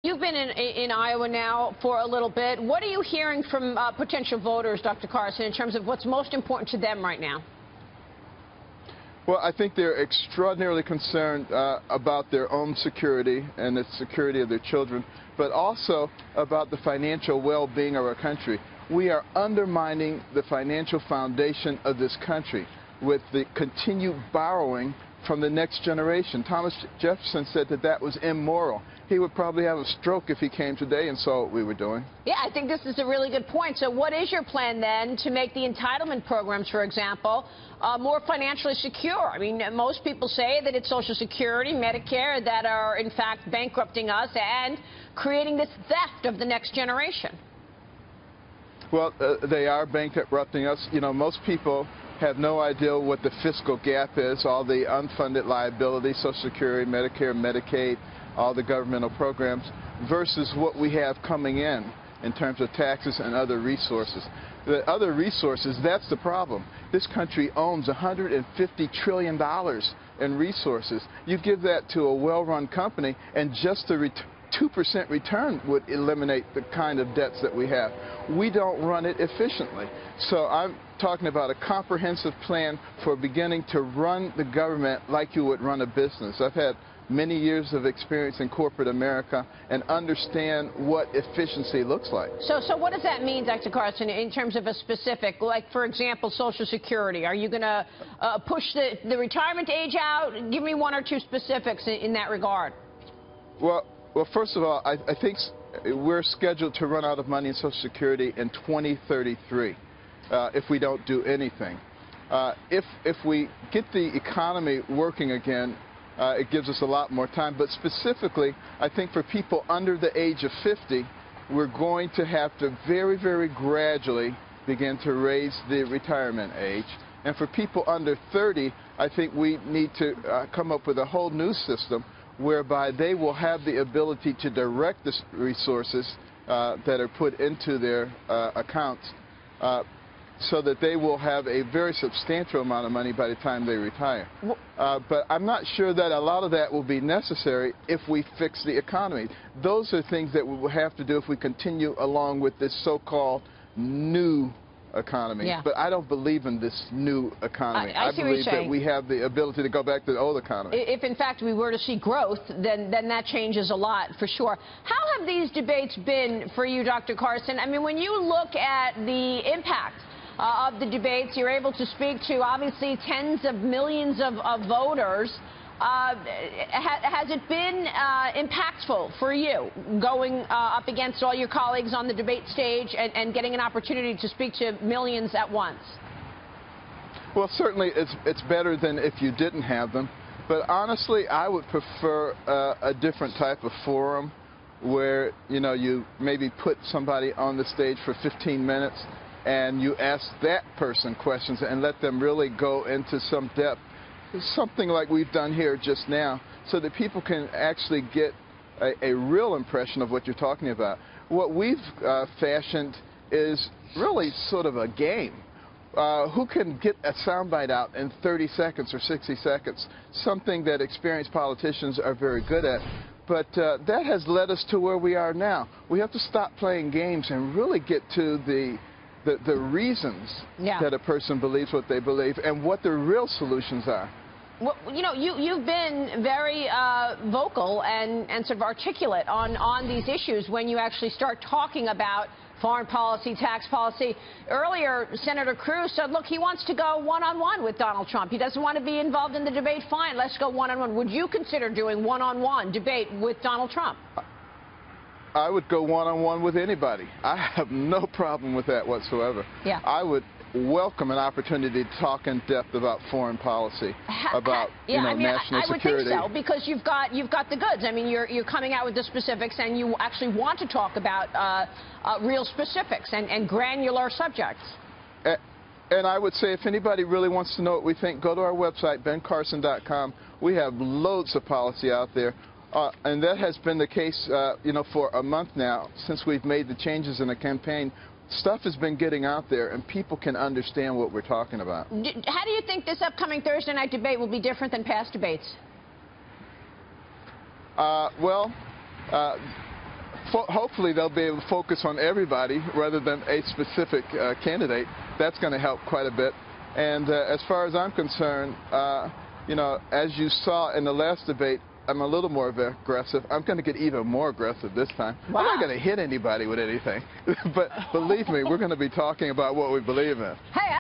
You've been in Iowa now for a little bit. What are you hearing from potential voters, Dr. Carson, in terms of what's most important to them right now? Well, I think they're extraordinarily concerned about their own security and the security of their children, but also about the financial well-being of our country. We are undermining the financial foundation of this country with the continued borrowing from the next generation. Thomas Jefferson said that that was immoral. He would probably have a stroke if he came today and saw what we were doing. Yeah, I think this is a really good point. So what is your plan then to make the entitlement programs, for example, more financially secure? I mean, most people say that it's Social Security, Medicare that are, in fact, bankrupting us and creating this theft of the next generation. Well, they are bankrupting us. You know, most people have no idea what the fiscal gap is, all the unfunded liabilities, Social Security, Medicare, Medicaid, all the governmental programs, versus what we have coming in terms of taxes and other resources. The other resources, that's the problem. This country owns $150 trillion in resources. You give that to a well-run company, and just the 2% return would eliminate the kind of debts that we have. We don't run it efficiently. So I'm talking about a comprehensive plan for beginning to run the government like you would run a business. I've had many years of experience in corporate America and understand what efficiency looks like. So what does that mean, Dr. Carson, in terms of a specific, like, for example, Social Security? Are you going to push the retirement age out? Give me one or two specifics in that regard. Well, first of all, I think we're scheduled to run out of money in Social Security in 2033 if we don't do anything. If we get the economy working again, it gives us a lot more time. But specifically, I think for people under the age of 50, we're going to have to very, very gradually begin to raise the retirement age. And for people under 30, I think we need to come up with a whole new system whereby they will have the ability to direct the resources that are put into their accounts so that they will have a very substantial amount of money by the time they retire. But I'm not sure that a lot of that will be necessary if we fix the economy. Those are things that we will have to do if we continue along with this so-called new economy. Yeah. But I don't believe in this new economy. I believe that we have the ability to go back to the old economy. If, in fact, we were to see growth, then that changes a lot, for sure. How have these debates been for you, Dr. Carson? I mean, when you look at the impact of the debates, you're able to speak to, obviously, tens of millions of voters. Has it been impactful for you going up against all your colleagues on the debate stage and getting an opportunity to speak to millions at once? Well, certainly it's better than if you didn't have them. But honestly, I would prefer a different type of forum where, you know, you maybe put somebody on the stage for 15 minutes and you ask that person questions and let them really go into some depth. Something like we've done here just now, so that people can actually get a real impression of what you're talking about. What we've fashioned is really sort of a game. Who can get a soundbite out in 30 seconds or 60 seconds, something that experienced politicians are very good at. But that has led us to where we are now. We have to stop playing games and really get to the reasons that a person believes what they believe and what the real solutions are. Well, you know, you've been very vocal and sort of articulate on these issues when you actually start talking about foreign policy, tax policy. Earlier, Senator Cruz said, look, he wants to go one-on-one with Donald Trump. He doesn't want to be involved in the debate. Fine, let's go one-on-one. Would you consider doing one-on-one debate with Donald Trump? I would go one-on-one with anybody. I have no problem with that whatsoever. Yeah. I would welcome an opportunity to talk in depth about foreign policy, about national security. I would think so, because you've got the goods. I mean, you're coming out with the specifics, and you actually want to talk about real specifics and granular subjects. And I would say if anybody really wants to know what we think, go to our website, bencarson.com. We have loads of policy out there. And that has been the case, for a month now, since we've made the changes in the campaign. Stuff has been getting out there, and people can understand what we're talking about. How do you think this upcoming Thursday night debate will be different than past debates? hopefully they'll be able to focus on everybody rather than a specific candidate. That's going to help quite a bit. And as far as I'm concerned, you know, as you saw in the last debate, I'm a little more aggressive. I'm going to get even more aggressive this time. Wow. I'm not going to hit anybody with anything. But believe me, we're going to be talking about what we believe in. Hey,